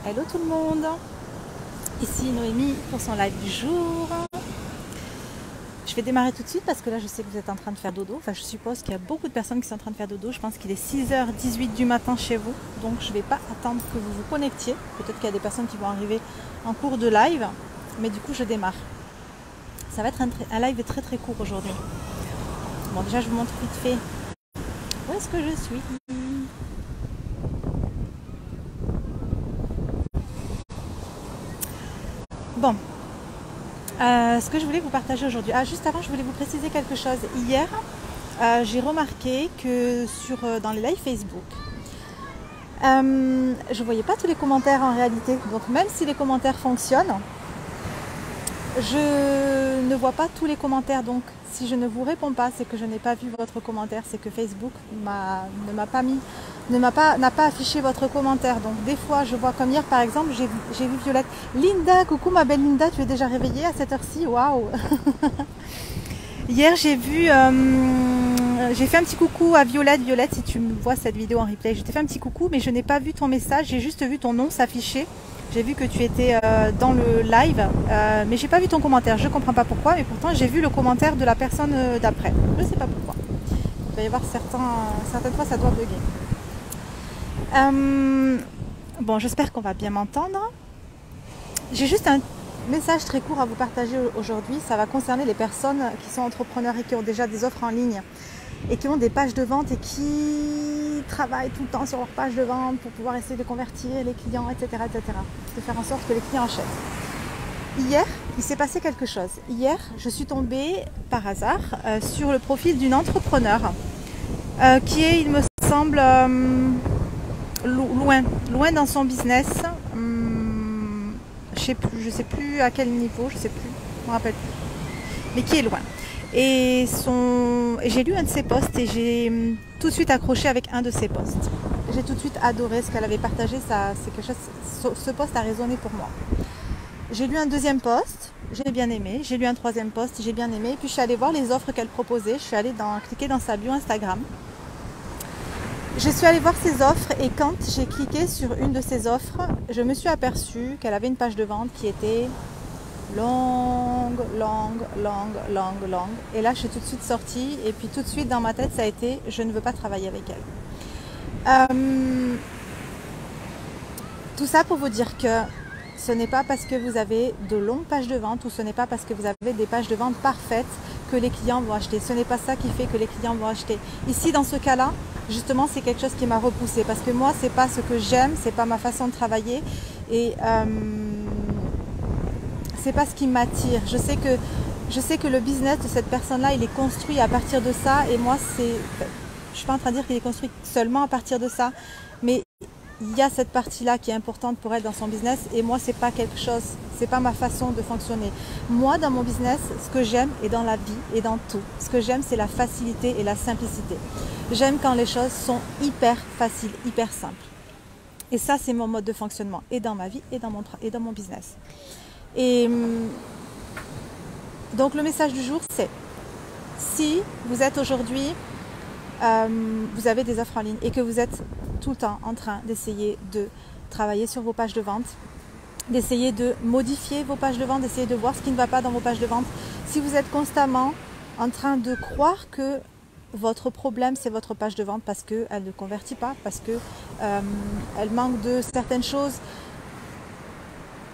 Hello tout le monde, ici Noémie pour son live du jour. Je vais démarrer tout de suite parce que là je sais que vous êtes en train de faire dodo. Enfin je suppose qu'il y a beaucoup de personnes qui sont en train de faire dodo. Je pense qu'il est 6h18 du matin chez vous. Donc je ne vais pas attendre que vous vous connectiez. Peut-être qu'il y a des personnes qui vont arriver en cours de live. Mais du coup je démarre. Ça va être un live très très court aujourd'hui. Bon déjà je vous montre vite fait où est-ce que je suis. Bon, ce que je voulais vous partager aujourd'hui. Ah, juste avant, je voulais vous préciser quelque chose. Hier, j'ai remarqué que dans les lives Facebook, je ne voyais pas tous les commentaires en réalité. Donc même si les commentaires fonctionnent, je ne vois pas tous les commentaires. Donc si je ne vous réponds pas, c'est que je n'ai pas vu votre commentaire. C'est que Facebook n'a pas affiché votre commentaire. Donc des fois, je vois comme hier par exemple, j'ai vu Violette. Linda, coucou ma belle Linda, tu es déjà réveillée à cette heure-ci? Waouh. Hier, j'ai fait un petit coucou à Violette. Violette, si tu me vois cette vidéo en replay, je t'ai fait un petit coucou, mais je n'ai pas vu ton message. J'ai juste vu ton nom s'afficher. J'ai vu que tu étais dans le live, mais j'ai pas vu ton commentaire. Je comprends pas pourquoi, mais pourtant j'ai vu le commentaire de la personne d'après. Je sais pas pourquoi. Il va y avoir certaines fois ça doit bugger. Bon, j'espère qu'on va bien m'entendre. J'ai juste un message très court à vous partager aujourd'hui. Ça va concerner les personnes qui sont entrepreneurs et qui ont déjà des offres en ligne et qui ont des pages de vente et qui travaillent tout le temps sur leur page de vente pour pouvoir essayer de convertir les clients, etc., de faire en sorte que les clients achètent. Hier, il s'est passé quelque chose. Hier, je suis tombée par hasard sur le profil d'une entrepreneur qui est, il me semble, loin dans son business. Je sais plus à quel niveau, je sais plus, je me rappelle plus, mais qui est loin. Et j'ai lu un de ses posts et j'ai tout de suite accroché avec un de ses posts. J'ai tout de suite adoré ce qu'elle avait partagé. C'est quelque chose. Ce post a résonné pour moi. J'ai lu un deuxième post, j'ai bien aimé. J'ai lu un troisième post, j'ai bien aimé. Et puis je suis allée voir les offres qu'elle proposait. Je suis allée cliquer dans sa bio Instagram. Je suis allée voir ses offres et quand j'ai cliqué sur une de ses offres, je me suis aperçue qu'elle avait une page de vente qui était longue. Et là, je suis tout de suite sortie et puis tout de suite dans ma tête, ça a été je ne veux pas travailler avec elle. Tout ça pour vous dire que ce n'est pas parce que vous avez de longues pages de vente ou ce n'est pas parce que vous avez des pages de vente parfaites que les clients vont acheter. Ce n'est pas ça qui fait que les clients vont acheter. Ici, dans ce cas-là, justement, c'est quelque chose qui m'a repoussée parce que moi, c'est pas ce que j'aime, c'est pas ma façon de travailler et c'est pas ce qui m'attire. Je sais que le business de cette personne-là, il est construit à partir de ça et moi, je suis pas en train de dire qu'il est construit seulement à partir de ça, mais il y a cette partie-là qui est importante pour elle dans son business et moi, c'est pas quelque chose, c'est pas ma façon de fonctionner. Moi, dans mon business, ce que j'aime et dans la vie et dans tout, ce que j'aime, c'est la facilité et la simplicité. J'aime quand les choses sont hyper faciles, hyper simples. Et ça, c'est mon mode de fonctionnement et dans ma vie et dans mon business. Et donc, le message du jour, c'est si vous êtes aujourd'hui, vous avez des offres en ligne et que vous êtes tout le temps en train d'essayer de travailler sur vos pages de vente, d'essayer de modifier vos pages de vente, d'essayer de voir ce qui ne va pas dans vos pages de vente. Si vous êtes constamment en train de croire que votre problème c'est votre page de vente parce qu'elle ne convertit pas, parce qu'elle manque de certaines choses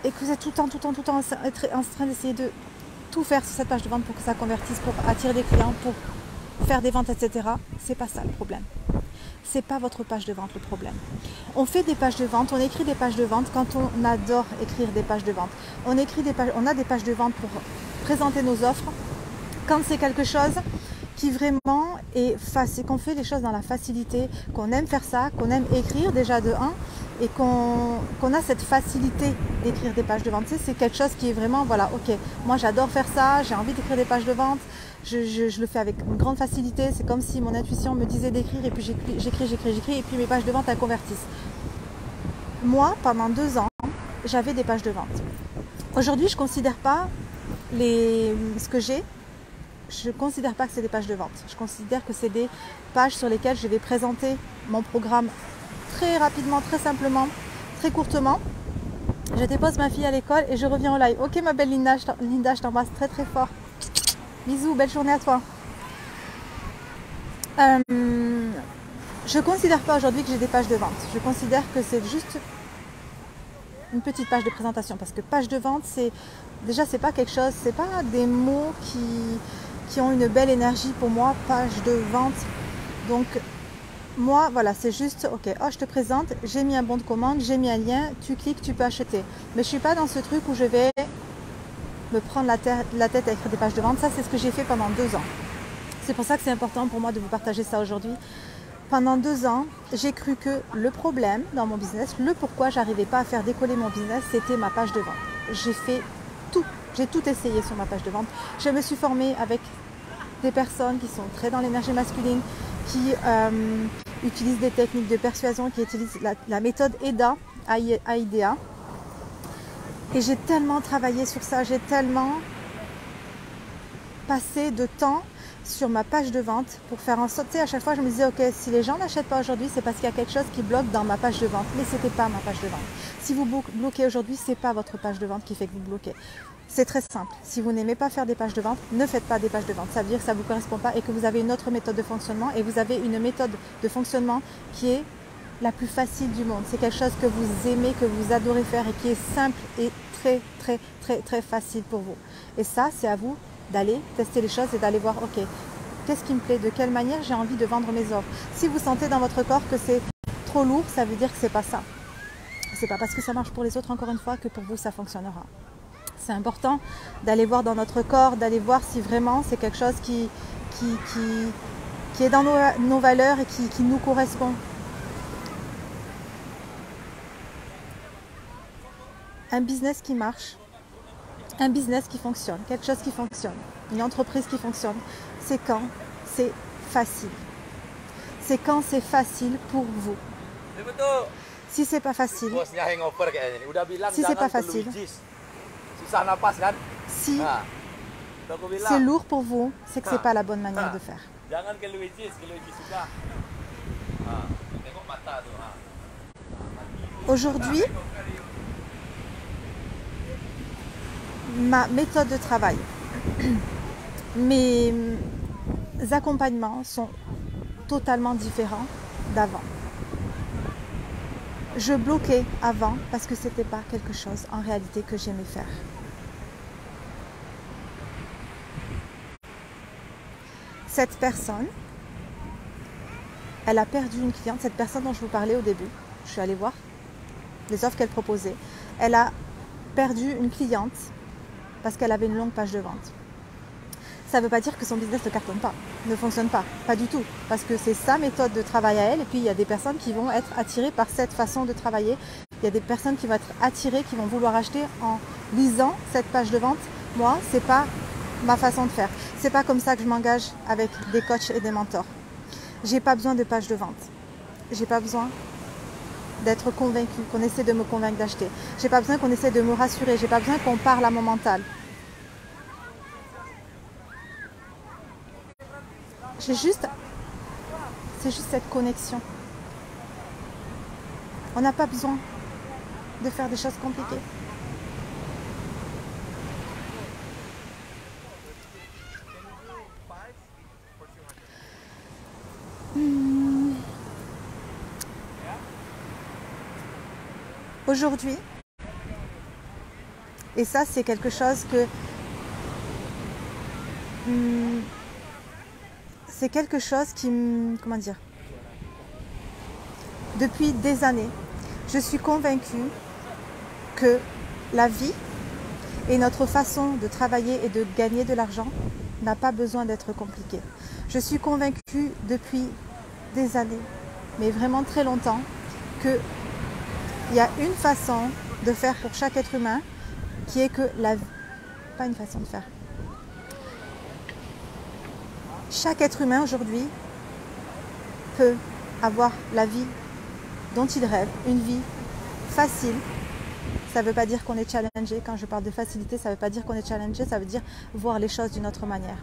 et que vous êtes tout le temps en train d'essayer de tout faire sur cette page de vente pour que ça convertisse, pour attirer des clients, pour faire des ventes, etc. C'est pas ça le problème. C'est pas votre page de vente le problème. On fait des pages de vente, on écrit des pages de vente quand on adore écrire des pages de vente. On a des pages de vente pour présenter nos offres quand c'est quelque chose qui vraiment est facile, qu'on fait les choses dans la facilité, qu'on aime faire ça, qu'on aime écrire déjà de 1 et qu'on a cette facilité d'écrire des pages de vente. Tu sais, c'est quelque chose qui est vraiment, voilà, ok, moi j'adore faire ça, j'ai envie d'écrire des pages de vente, je le fais avec une grande facilité, c'est comme si mon intuition me disait d'écrire et puis j'écris et puis mes pages de vente elles convertissent. Moi, pendant 2 ans, j'avais des pages de vente. Aujourd'hui, je ne considère pas ce que j'ai. Je ne considère pas que c'est des pages de vente. Je considère que c'est des pages sur lesquelles je vais présenter mon programme très rapidement, très simplement, très courtement. Je dépose ma fille à l'école et je reviens au live. Ok ma belle Linda, je t'embrasse très très fort. Bisous, belle journée à toi. Je ne considère pas aujourd'hui que j'ai des pages de vente. Je considère que c'est juste une petite page de présentation. Parce que page de vente, c'est pas quelque chose, c'est pas des mots qui ont une belle énergie pour moi, page de vente. Donc moi, voilà, c'est juste, ok, oh, je te présente, j'ai mis un bon de commande, j'ai mis un lien, tu cliques, tu peux acheter. Mais je ne suis pas dans ce truc où je vais me prendre la tête à écrire des pages de vente. Ça, c'est ce que j'ai fait pendant 2 ans. C'est pour ça que c'est important pour moi de vous partager ça aujourd'hui. Pendant 2 ans, j'ai cru que le problème dans mon business, le pourquoi j'arrivais pas à faire décoller mon business, c'était ma page de vente. J'ai fait tout, j'ai tout essayé sur ma page de vente. Je me suis formée avec des personnes qui sont très dans l'énergie masculine, qui utilisent des techniques de persuasion, qui utilisent la méthode AIDA, AIDA. Et j'ai tellement travaillé sur ça, j'ai tellement passé de temps sur ma page de vente pour faire en sorte, à chaque fois je me disais ok, si les gens n'achètent pas aujourd'hui, c'est parce qu'il y a quelque chose qui bloque dans ma page de vente, mais c'était pas ma page de vente. Si vous bloquez aujourd'hui, c'est pas votre page de vente qui fait que vous bloquez. C'est très simple. Si vous n'aimez pas faire des pages de vente, ne faites pas des pages de vente. Ça veut dire que ça ne vous correspond pas et que vous avez une autre méthode de fonctionnement, et vous avez une méthode de fonctionnement qui est la plus facile du monde. C'est quelque chose que vous aimez, que vous adorez faire et qui est simple et très très très très facile pour vous. Et ça, c'est à vous d'aller tester les choses et d'aller voir, ok, qu'est-ce qui me plaît, de quelle manière j'ai envie de vendre mes offres. Si vous sentez dans votre corps que c'est trop lourd, ça veut dire que c'est pas ça. C'est pas parce que ça marche pour les autres, encore une fois, que pour vous ça fonctionnera. C'est important d'aller voir dans notre corps, d'aller voir si vraiment c'est quelque chose qui est dans nos valeurs et qui nous correspond. Un business qui marche, un business qui fonctionne, quelque chose qui fonctionne, une entreprise qui fonctionne, c'est quand c'est facile. C'est quand c'est facile pour vous. Si c'est pas facile, si c'est pas facile, si c'est lourd pour vous, c'est que c'est pas la bonne manière de faire. Aujourd'hui, ma méthode de travail, mes accompagnements sont totalement différents d'avant. Je bloquais avant parce que c'était pas quelque chose en réalité que j'aimais faire. Cette personne, elle a perdu une cliente, cette personne dont je vous parlais au début, je suis allée voir les offres qu'elle proposait, elle a perdu une cliente parce qu'elle avait une longue page de vente. Ça ne veut pas dire que son business ne cartonne pas, ne fonctionne pas, pas du tout, parce que c'est sa méthode de travail à elle, et puis il y a des personnes qui vont être attirées par cette façon de travailler, il y a des personnes qui vont être attirées, qui vont vouloir acheter en lisant cette page de vente. Moi, c'est pas ma façon de faire, c'est pas comme ça que je m'engage avec des coachs et des mentors. J'ai pas besoin de page de vente, j'ai pas besoin d'être convaincue, qu'on essaie de me convaincre d'acheter, j'ai pas besoin qu'on essaie de me rassurer, j'ai pas besoin qu'on parle à mon mental. C'est juste cette connexion. On n'a pas besoin de faire des choses compliquées. Aujourd'hui, et ça c'est quelque chose que c'est quelque chose qui, comment dire, depuis des années, je suis convaincue que la vie et notre façon de travailler et de gagner de l'argent n'a pas besoin d'être compliquée. Je suis convaincue depuis des années, mais vraiment très longtemps, qu'il y a une façon de faire pour chaque être humain qui est que la vie, pas une façon de faire. Chaque être humain aujourd'hui peut avoir la vie dont il rêve, une vie facile. Ça ne veut pas dire qu'on est challengé. Quand je parle de facilité, ça ne veut pas dire qu'on est challengé, ça veut dire voir les choses d'une autre manière.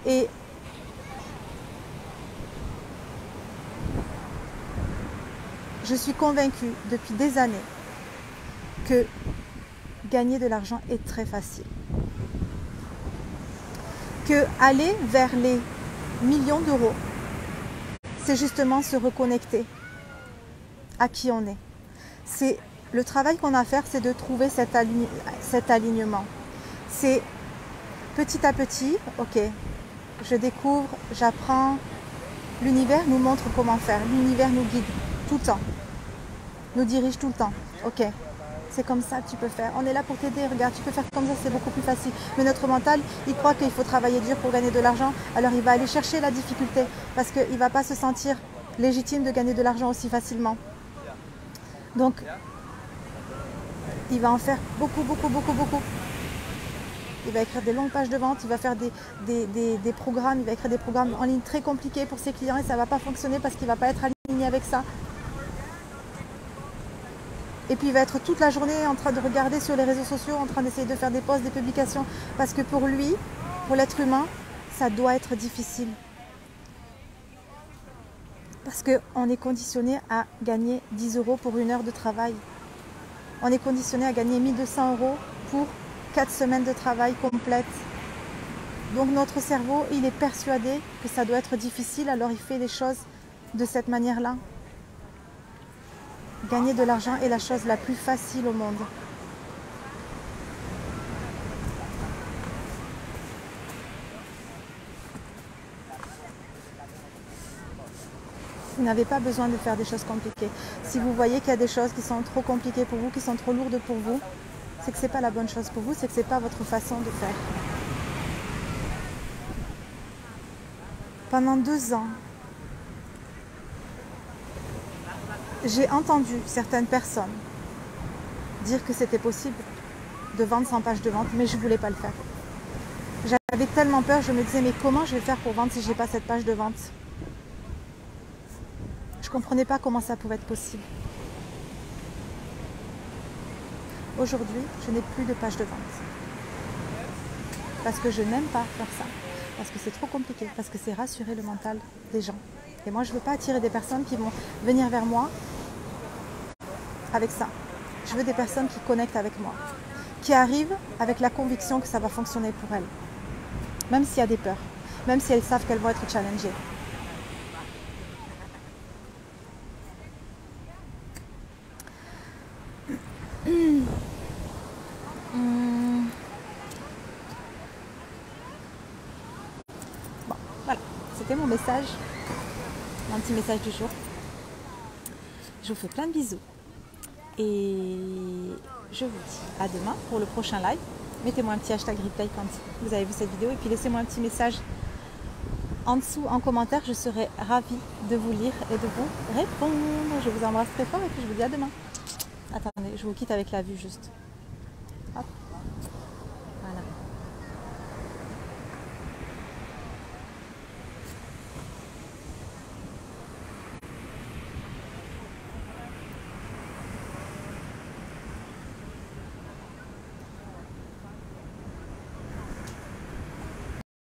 Et je suis convaincue depuis des années que gagner de l'argent est très facile. Que aller vers les millions d'euros, c'est justement se reconnecter à qui on est. C'est le travail qu'on a à faire, c'est de trouver cet alignement. C'est petit à petit, ok, je découvre, j'apprends. L'univers nous montre comment faire. L'univers nous guide tout le temps, nous dirige tout le temps. Ok, c'est comme ça que tu peux faire. On est là pour t'aider. Regarde, tu peux faire comme ça, c'est beaucoup plus facile. Mais notre mental, il croit qu'il faut travailler dur pour gagner de l'argent. Alors il va aller chercher la difficulté parce qu'il ne va pas se sentir légitime de gagner de l'argent aussi facilement. Donc, il va en faire beaucoup. Il va écrire des longues pages de vente, il va faire des programmes, il va écrire des programmes en ligne très compliqués pour ses clients et ça ne va pas fonctionner parce qu'il ne va pas être aligné avec ça. Et puis il va être toute la journée en train de regarder sur les réseaux sociaux, en train d'essayer de faire des posts, des publications, parce que pour lui, pour l'être humain, ça doit être difficile. Parce qu'on est conditionné à gagner 10 € pour 1 heure de travail. On est conditionné à gagner 1 200 € pour 4 semaines de travail complètes. Donc notre cerveau, il est persuadé que ça doit être difficile, alors il fait les choses de cette manière-là. Gagner de l'argent est la chose la plus facile au monde. Vous n'avez pas besoin de faire des choses compliquées. Si vous voyez qu'il y a des choses qui sont trop compliquées pour vous, qui sont trop lourdes pour vous, c'est que ce n'est pas la bonne chose pour vous, c'est que ce n'est pas votre façon de faire. Pendant 2 ans, j'ai entendu certaines personnes dire que c'était possible de vendre 100 pages de vente, mais je ne voulais pas le faire. J'avais tellement peur, je me disais, mais comment je vais faire pour vendre si je n'ai pas cette page de vente? Je ne comprenais pas comment ça pouvait être possible. Aujourd'hui, je n'ai plus de page de vente. Parce que je n'aime pas faire ça. Parce que c'est trop compliqué. Parce que c'est rassurer le mental des gens. Et moi, je ne veux pas attirer des personnes qui vont venir vers moi avec ça. Je veux des personnes qui connectent avec moi. Qui arrivent avec la conviction que ça va fonctionner pour elles. Même s'il y a des peurs. Même si elles savent qu'elles vont être challengées. Bon, voilà, c'était mon message, mon petit message du jour. Je vous fais plein de bisous et je vous dis à demain pour le prochain live. Mettez-moi un petit hashtag replay quand vous avez vu cette vidéo et puis laissez-moi un petit message en dessous en commentaire. Je serai ravie de vous lire et de vous répondre. Je vous embrasse très fort et puis je vous dis à demain. Attendez, je vous quitte avec la vue juste.